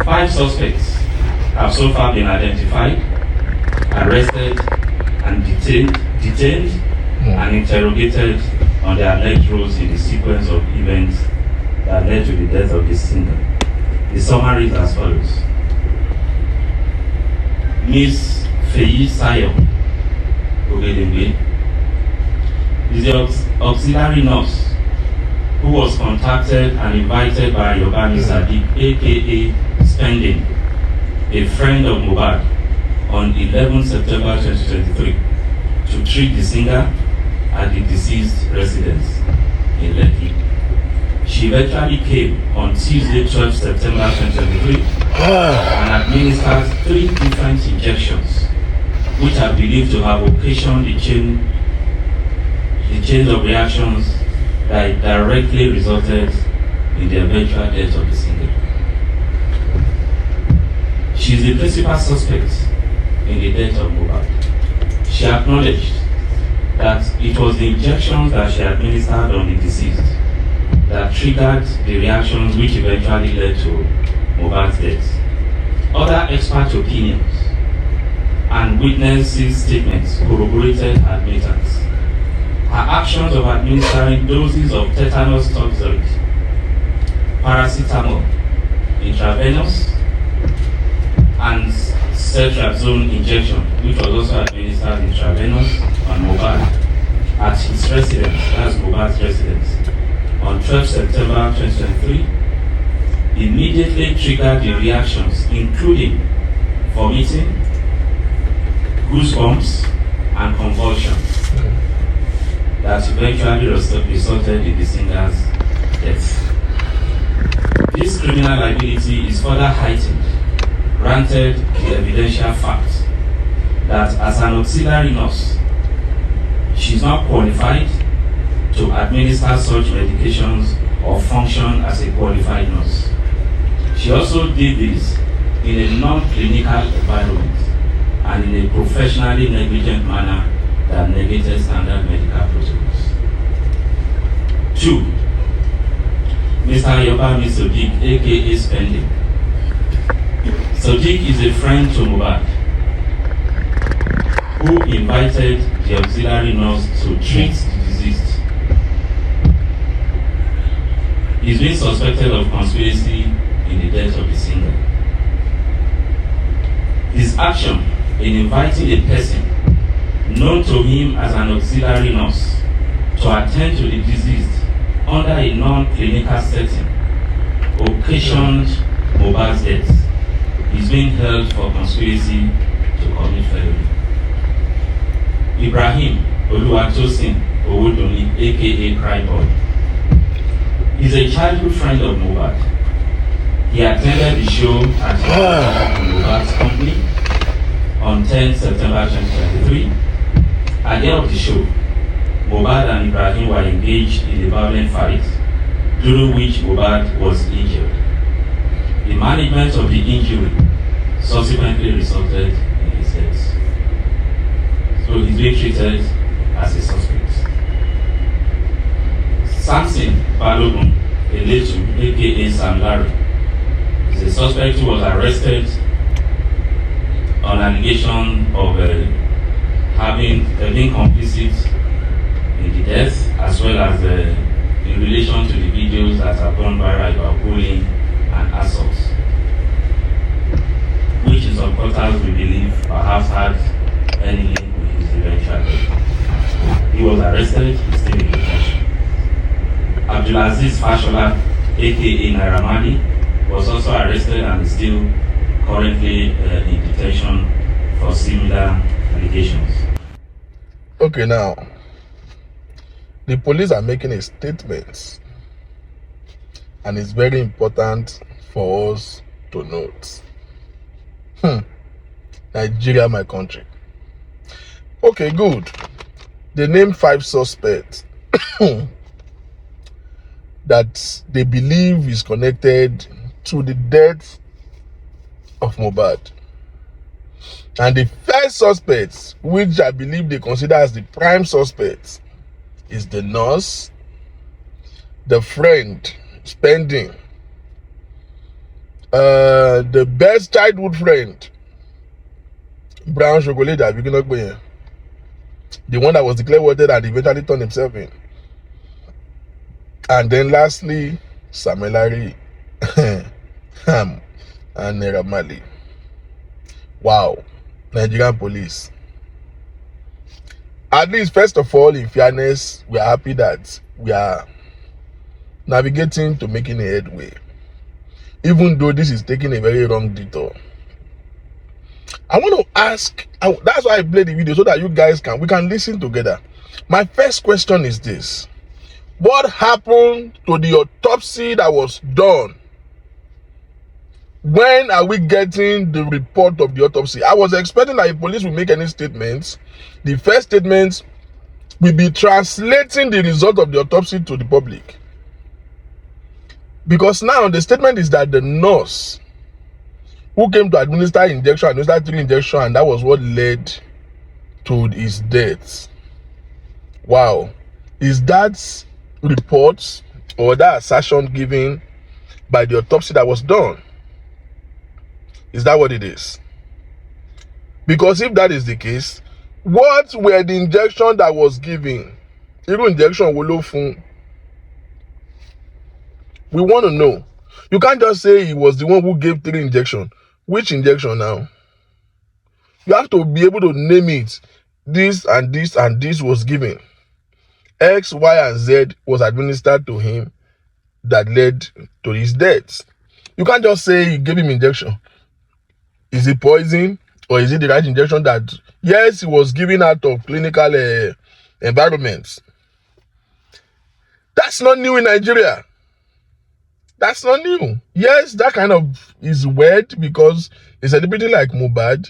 5 suspects have so far been identified, arrested, and detained and interrogated on their alleged roles in the sequence of events that led to the death of the singer. The summary is as follows. Ms. Feyi Sayo Ogedengbe is the auxiliary nurse who was contacted and invited by Yobami Sadiq, aka Spending, a friend of Mohbad, on 11 September 2023 to treat the singer at the deceased residence in Lekki. She eventually came on Tuesday, 12 September 2023 and administered 3 different injections, which are believed to have occasioned the chain of reactions that directly resulted in the eventual death of the singer. She is the principal suspect in the death of Mohbad. She acknowledged that it was the injections that she administered on the deceased that triggered the reactions which eventually led to Mohbad's death. Other expert opinions and witnesses' statements corroborated her admittance. Her actions of administering doses of tetanus toxoid, paracetamol, intravenous, and ceftriaxone injection, which was also administered intravenous on Mohbad at his residence, that's Mohbad's residence, on 12 September 2023, immediately triggered the reactions, including vomiting, goosebumps, and convulsions, that eventually resulted in the singer's death. This criminal liability is further heightened, granted the evidential fact that as an auxiliary nurse, she is not qualified to administer such medications or function as a qualified nurse. She also did this in a non-clinical environment and in a professionally negligent manner that negated standard medical protocols. 2. Mr. Yobami Sadiq, aka Spending. Sadiq is a friend to Mohbad who invited the auxiliary nurse to treat the deceased. He is being suspected of conspiracy in the death of the singer. His action in inviting a person known to him as an auxiliary nurse to attend to the deceased under a non-clinical setting occasioned Mohbad's death. He is being held for conspiracy to commit felony. Ibrahim Oluwatosin Owodunni, aka Cryboy, is a childhood friend of Mohbad. He attended the show at Mohbad's company on 10 September 2023. At the end of the show, Mohbad and Ibrahim were engaged in a violent fight, during which Mohbad was injured. The management of the injury subsequently resulted in his death. So he's being treated as a suspect. Samson Balogun Eletu, aka Sam Larry, is a suspect who was arrested on allegation of being complicit in the death, as well as in relation to the videos that have gone viral about bullying and assault, which in some quarters we believe perhaps had any link with his eventual death. He was arrested, he's still in detention. Abdulaziz Fashola, aka Nairamani, was also arrested and is still currently in detention for similar allegations. Okay, now, the police are making a statement, and it's very important for us to note. Nigeria, my country. Okay, good. They named 5 suspects that they believe is connected to the death of Mohbad. And the first suspects, which I believe they consider as the prime suspects, is the nurse, the friend, Spending, the best childhood friend, brown chocolate, the one that was declared wanted and eventually turned himself in. And then lastly, Samelari and Naira Marley. Wow, Nigerian police. At least, first of all, in fairness, we are happy that we are navigating to making a headway, even though this is taking a very wrong detour. I want to ask, that's why I played the video, so that you guys we can listen together. My first question is this: what happened to the autopsy that was done? When are we getting the report of the autopsy? I was expecting that the police will make any statements. The first statements will be translating the result of the autopsy to the public. Because now the statement is that the nurse who came to administered 3 injections, and that was what led to his death. Wow. Is that report or that assertion given by the autopsy that was done? Is that what it is? Because if that is the case, what were the injections that was given? Even injection wolofun. We want to know. You can't just say he was the one who gave 3 injections. Which injection now? You have to be able to name it. This and this and this was given. X, Y, and Z was administered to him that led to his death. You can't just say you gave him injection. Is it poison or is it the right injection that, yes, it was given out of clinical environments? That's not new in Nigeria. That's not new. Yes, that kind of is weird because a celebrity like Mohbad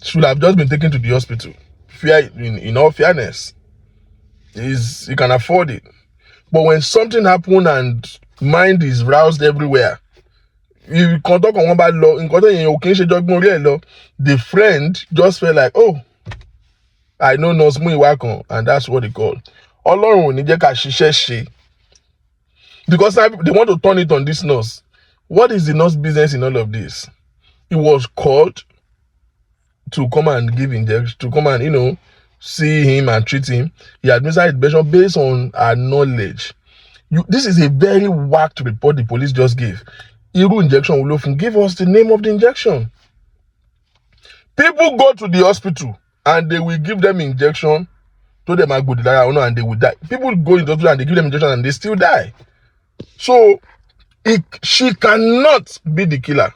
should have just been taken to the hospital. In all fairness, he can afford it. But when something happened and mind is roused everywhere, the friend just felt like, oh, I know Nurse Muyiwa, and that's what they call because now they want to turn it on this nurse. What is the nurse business in all of this? He was called to come and give injection, to come and see him and treat him. He administered injection based on our knowledge. This is a very whacked report the police just gave. Iru injection will often give us the name of the injection. People go to the hospital and they will give them injection, to them are good and they will die. People go into the hospital and they give them injection and they still die. So she cannot be the killer.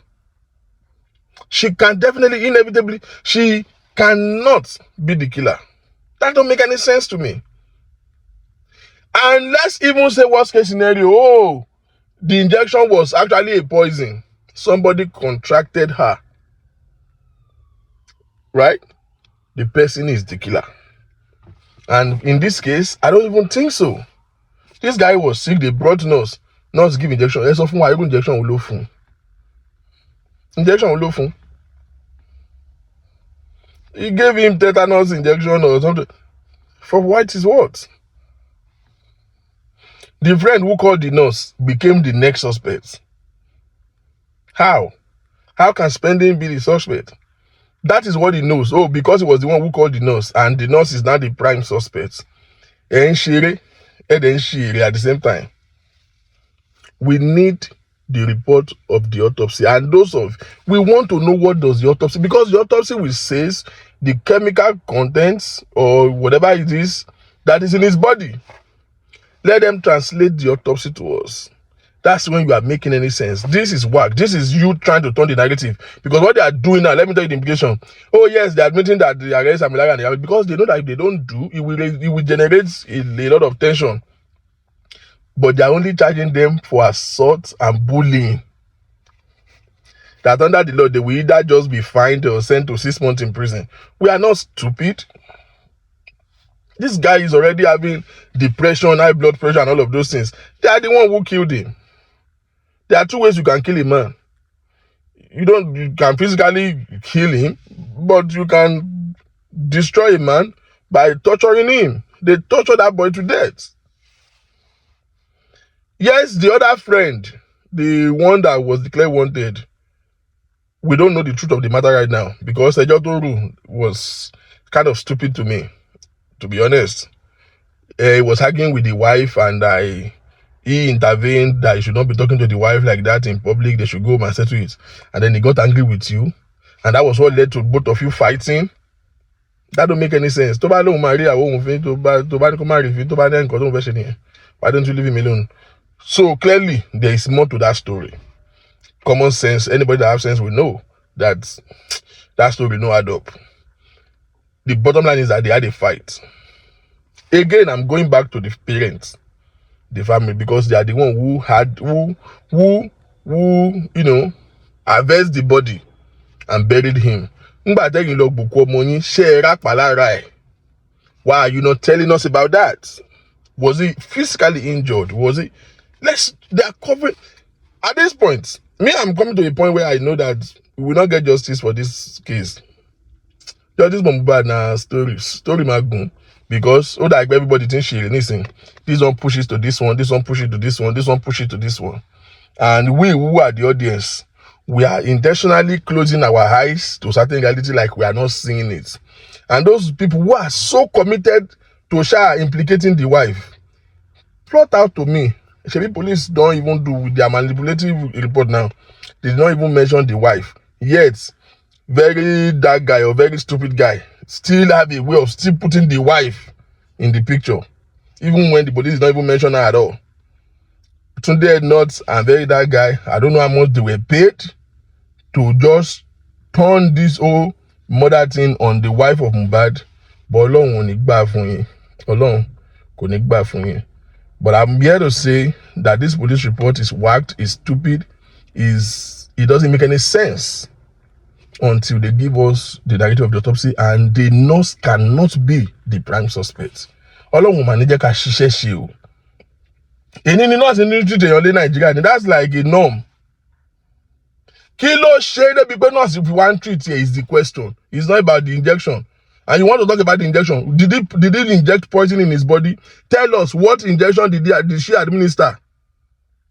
She can definitely, inevitably, she cannot be the killer. That don't make any sense to me. And let's even say worst case scenario, oh, the injection was actually a poison. Somebody contracted her. Right? The person is the killer. And in this case, I don't even think so. This guy was sick, they brought nurse. Nurse give injection. Injection will Injection. He gave him tetanus injection or something. For what is what? The friend who called the nurse became the next suspect. How? How can spending be the suspect? That is what he knows. Oh, because he was the one who called the nurse, and the nurse is now the prime suspect. And Shire, and then Shire at the same time. We need the report of the autopsy, and we want to know what does the autopsy, because the autopsy will say the chemical contents or whatever it is that is in his body. Let them translate the autopsy to us. That's when you are making any sense. This is work. This is you trying to turn the narrative. Because what they are doing now, let me tell you the implication. Oh yes, they are admitting that they arrest Amilari, because they know that if they don't do, it will generate a lot of tension. But they are only charging them for assault and bullying. That under the law, they will either just be fined or sent to 6 months in prison. We are not stupid. This guy is already having depression, high blood pressure, and all of those things. They are the one who killed him. There are 2 ways you can kill a man. You can physically kill him, but you can destroy a man by torturing him. They torture that boy to death. Yes, the other friend the one that was declared wanted, we don't know the truth of the matter right now, because Ejotoru was kind of stupid to me, to be honest. He was arguing with the wife, and he intervened that he should not be talking to the wife like that in public. They should go home and settle it. And then he got angry with you, and that was what led to both of you fighting. That don't make any sense. Why don't you leave him alone? So clearly, there is more to that story. Common sense, anybody that has sense will know that that story no add up. The bottom line is that they had a fight. Again, I'm going back to the parents, the family, because they are the one who harvested the body and buried him. Why are you not telling us about that? Was he physically injured? Was he? They are covering. At this point, I'm coming to a point where I know that we will not get justice for this case. Justice Mohbad na story magun, because like everybody thinks she listen. This one pushes to this one, this one pushes to this one, this one pushes to this one, and we who are the audience, we are intentionally closing our eyes to certain reality, like we are not seeing it. And those people who are so committed to implicating the wife, plot out to me. Shebi police don't even do with their manipulative report now. They did not even mention the wife. Yet, very dark guy or very stupid guy still have a way of still putting the wife in the picture, even when the police did not even mention her at all. Tunde Nuts and very dark guy, I don't know how much they were paid to just turn this whole murder thing on the wife of Mohbad. But Ọlọ́run ò ní gbà fún yín. Ọlọ́run kò ní gbà fún yín. But I'm here to say that this police report is whacked, is stupid, it doesn't make any sense until they give us the narrative of the autopsy, and the nurse cannot be the prime suspect. Ọlọ́run mà ní jẹ́ ká ṣiṣẹ́ ṣe o. Èyí ni nurse ní treat èèyàn lé Nàìjíríà, that's like a norm. Kí ló ṣe débi pé nurse if you want treat here is the question. It's not about the injection. And you want to talk about the injection. Did he inject poison in his body? Tell us, what injection did she administer?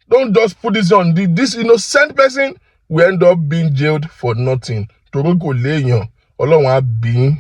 Don't just put this on. This innocent person will end up being jailed for nothing. Torí kò léèyàn, Ọlọ́run á bí yín.